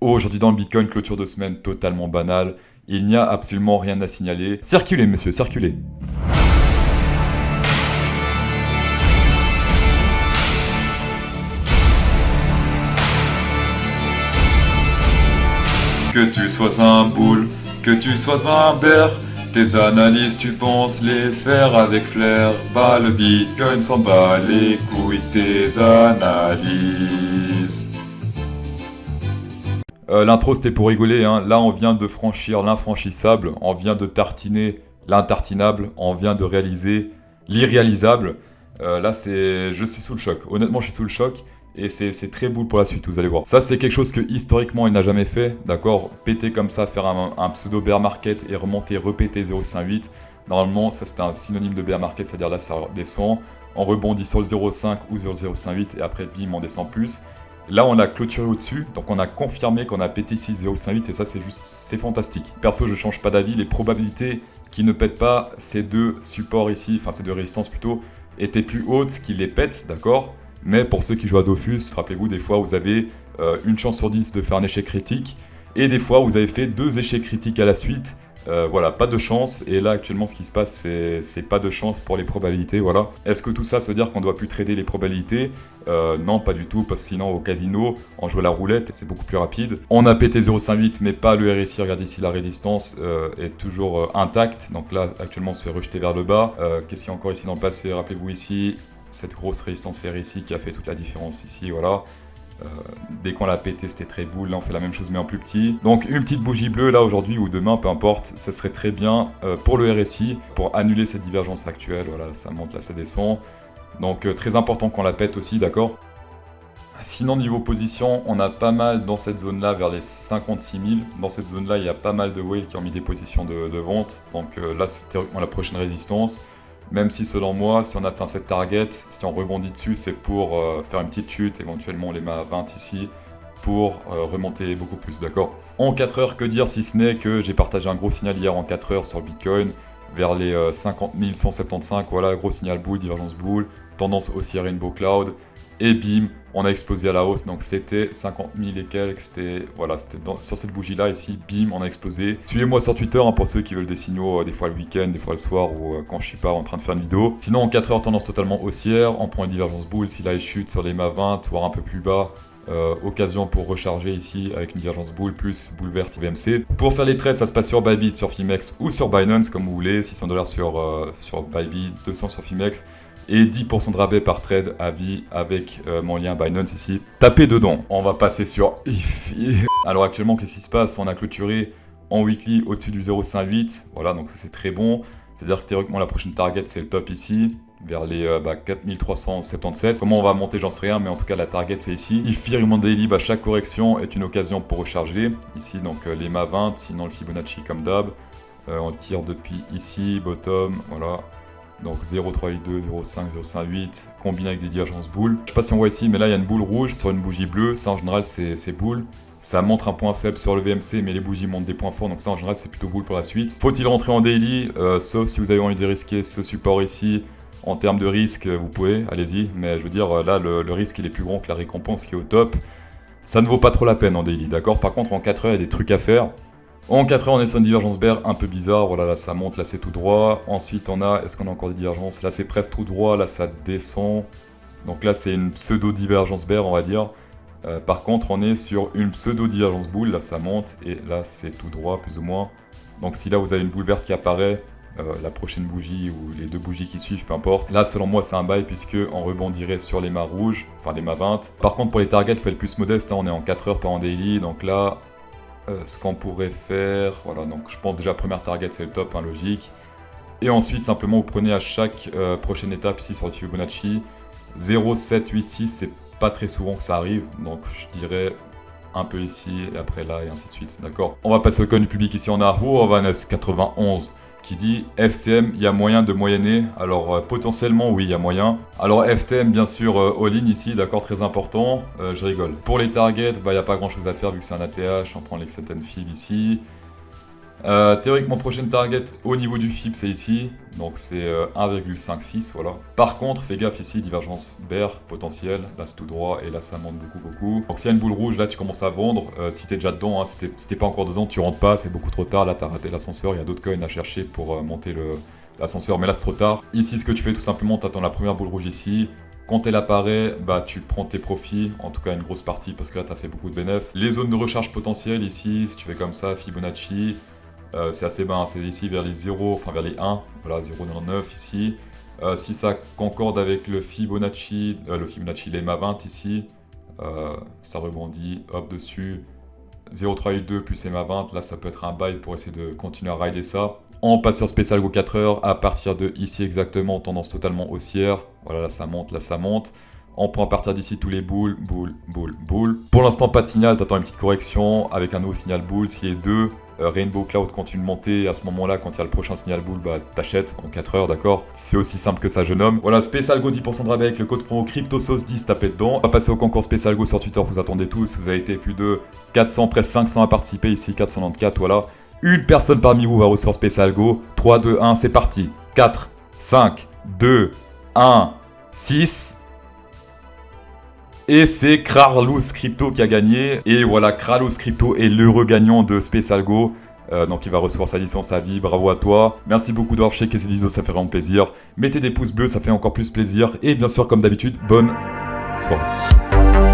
Aujourd'hui dans le Bitcoin, clôture de semaine totalement banale. Il n'y a absolument rien à signaler. Circulez, monsieur, circulez. Que tu sois un bull, que tu sois un bear, tes analyses tu penses les faire avec flair. Bah le Bitcoin s'en bat les couilles tes analyses. L'intro c'était pour rigoler, hein. Là on vient de franchir l'infranchissable, on vient de tartiner l'intartinable, on vient de réaliser l'irréalisable. Là je suis sous le choc, honnêtement je suis sous le choc. Et c'est très boule pour la suite, vous allez voir. Ça, c'est quelque chose que historiquement, il n'a jamais fait, d'accord. Péter comme ça, faire un pseudo bear market et remonter, repéter 0,58. Normalement, ça c'était un synonyme de bear market, c'est-à-dire là, ça descend, on rebondit sur le 0,5 ou 0,058 et après, bim, on descend plus. Là, on a clôturé au-dessus, donc on a confirmé qu'on a pété ici 0,58 et ça, c'est fantastique. Perso, je change pas d'avis, les probabilités qui ne pètent pas ces deux supports ici, enfin ces deux résistances plutôt, étaient plus hautes qu'ils les pètent, d'accord. Mais pour ceux qui jouent à Dofus, rappelez-vous, des fois vous avez une chance sur 10 de faire un échec critique. Et des fois vous avez fait 2 échecs critiques à la suite. Voilà, pas de chance. Et là actuellement ce qui se passe c'est pas de chance pour les probabilités, voilà. Est-ce que tout ça veut dire qu'on doit plus trader les probabilités? Non, pas du tout, parce que sinon au casino, on joue à la roulette, c'est beaucoup plus rapide. On a pété 0,58 mais pas le RSI, regardez ici la résistance est toujours intacte. Donc là actuellement on se fait rejeter vers le bas. Qu'est-ce qu'il y a encore ici dans le passé? Rappelez-vous ici. Cette grosse résistance RSI qui a fait toute la différence ici, voilà. Dès qu'on l'a pété, c'était très boule. Là, on fait la même chose, mais en plus petit. Donc, une petite bougie bleue, là, aujourd'hui ou demain, peu importe, ça serait très bien pour le RSI, pour annuler cette divergence actuelle. Voilà, ça monte, là, ça descend. Donc, très important qu'on la pète aussi, d'accord. Sinon, niveau position, on a pas mal dans cette zone-là, vers les 56 000. Dans cette zone-là, il y a pas mal de whales qui ont mis des positions de vente. Donc là, c'est théoriquement la prochaine résistance. Même si selon moi, si on atteint cette target, si on rebondit dessus, c'est pour faire une petite chute, éventuellement on les met à 20 ici, pour remonter beaucoup plus, d'accord. En 4 heures, que dire si ce n'est que j'ai partagé un gros signal hier en 4 heures sur le Bitcoin, vers les 50 175, voilà, gros signal bull, divergence bull, tendance haussière Rainbow Cloud, et bim, on a explosé à la hausse, donc c'était 50 000 et quelques, c'était sur cette bougie-là, ici, bim, on a explosé. Suivez-moi sur Twitter hein, pour ceux qui veulent des signaux, des fois le week-end, des fois le soir, ou quand je suis pas en train de faire une vidéo. Sinon, en 4 heures, tendance totalement haussière, on prend une divergence bull, si là il chute sur les MA 20, voire un peu plus bas, occasion pour recharger ici avec une divergence bull plus boule verte IVMC. Pour faire les trades, ça se passe sur Bybit, sur Fimex ou sur Binance, comme vous voulez, 600 $ sur Bybit, 200 sur Fimex. Et 10% de rabais par trade à vie avec mon lien Binance ici. Tapez dedans. On va passer sur IFI. Alors actuellement, qu'est-ce qui se passe? On a clôturé en weekly au-dessus du 0,58. Voilà, donc ça c'est très bon. C'est-à-dire que théoriquement, la prochaine target, c'est le top ici, vers les 4377. Comment on va monter, j'en sais rien, mais en tout cas, la target, c'est ici. IFI, Remand Daily, chaque correction est une occasion pour recharger. Ici, donc les MA 20, sinon le Fibonacci comme d'hab. On tire depuis ici, bottom, voilà. Donc 0,382, 0,5, 0,58, combiné avec des divergences boules. Je sais pas si on voit ici, mais là il y a une boule rouge sur une bougie bleue. Ça en général c'est boule. Ça montre un point faible sur le VMC, mais les bougies montrent des points forts. Donc ça en général c'est plutôt boule pour la suite. Faut-il rentrer en daily? Sauf si vous avez envie de risquer ce support ici. En termes de risque, vous pouvez, allez-y. Mais je veux dire, là le risque il est plus grand que la récompense qui est au top. Ça ne vaut pas trop la peine en daily, d'accord? Par contre en 4 heures il y a des trucs à faire. En 4 heures, on est sur une divergence bear un peu bizarre. Voilà, là ça monte, là c'est tout droit. Ensuite, est-ce qu'on a encore des divergences? Là c'est presque tout droit, là ça descend. Donc là c'est une pseudo-divergence bear, on va dire. Par contre, on est sur une pseudo-divergence boule. Là ça monte et là c'est tout droit, plus ou moins. Donc si là vous avez une boule verte qui apparaît, la prochaine bougie ou les 2 bougies qui suivent, peu importe. Là, selon moi, c'est un buy puisque on rebondirait sur les mâts rouges, enfin les mâts 20. Par contre, pour les targets, il faut être plus modeste. Hein, on est en 4 heures, pas en daily. Donc là. Ce qu'on pourrait faire, voilà, donc je pense déjà première target c'est le top, hein, logique. Et ensuite simplement vous prenez à chaque prochaine étape ici sur le Fibonacci 0,786, c'est pas très souvent que ça arrive, donc je dirais un peu ici et après là et ainsi de suite, d'accord. On va passer au coin du public ici, on a Hovanes91 qui dit FTM, il y a moyen de moyenner. Alors potentiellement oui, il y a moyen. Alors FTM bien sûr all-in ici, d'accord, très important. Je rigole. Pour les targets, il n'y a pas grand chose à faire vu que c'est un ATH. On prend les Fib ici. Théoriquement, prochaine target au niveau du FIB, c'est ici. Donc c'est 1,56, voilà. Par contre, fais gaffe ici, divergence bear potentielle. Là, c'est tout droit et là, ça monte beaucoup. Donc s'il y a une boule rouge, là, tu commences à vendre. Si t'es déjà dedans, hein, si t'es pas encore dedans, tu rentres pas, c'est beaucoup trop tard. Là, t'as raté l'ascenseur. Il y a d'autres coins à chercher pour monter l'ascenseur, mais là, c'est trop tard. Ici, ce que tu fais, tout simplement, t'attends la première boule rouge ici. Quand elle apparaît, bah, tu prends tes profits, en tout cas une grosse partie, parce que là, tu as fait beaucoup de bénéfices. Les zones de recharge potentielles ici, si tu fais comme ça, Fibonacci, c'est assez bas, hein, c'est ici vers les 0, enfin vers les 1, voilà, 0,99 ici. Si ça concorde avec le Fibonacci, les MA20 ici, ça rebondit, hop, dessus. 0,382 plus MA20, là ça peut être un buy pour essayer de continuer à rider ça. On passe sur Spécial Go 4 heures, à partir de ici exactement, tendance totalement haussière. Voilà, là ça monte, là ça monte. On prend à partir d'ici tous les boules. Pour l'instant, pas de signal, t'attends une petite correction avec un nouveau signal boule. S'il y a deux, Rainbow Cloud continue de monter. À ce moment-là, quand il y a le prochain signal boule, bah t'achètes en 4 heures, d'accord? C'est aussi simple que ça, jeune homme. Voilà, Spécial Go 10% de rabais avec le code promo CryptoSauce10, tapez dedans. On va passer au concours Spécial Go sur Twitter, vous attendez tous. Vous avez été plus de 400, presque 500 à participer ici, 494, voilà. Une personne parmi vous va recevoir Spécial Go. 3, 2, 1, c'est parti. 4, 5, 2, 1, 6... Et c'est Kralous Crypto qui a gagné. Et voilà, Kralous Crypto est l'heureux gagnant de Spécial Go. Donc il va recevoir sa licence à vie. Bravo à toi. Merci beaucoup d'avoir checké cette vidéo, ça fait vraiment plaisir. Mettez des pouces bleus, ça fait encore plus plaisir. Et bien sûr, comme d'habitude, bonne soirée.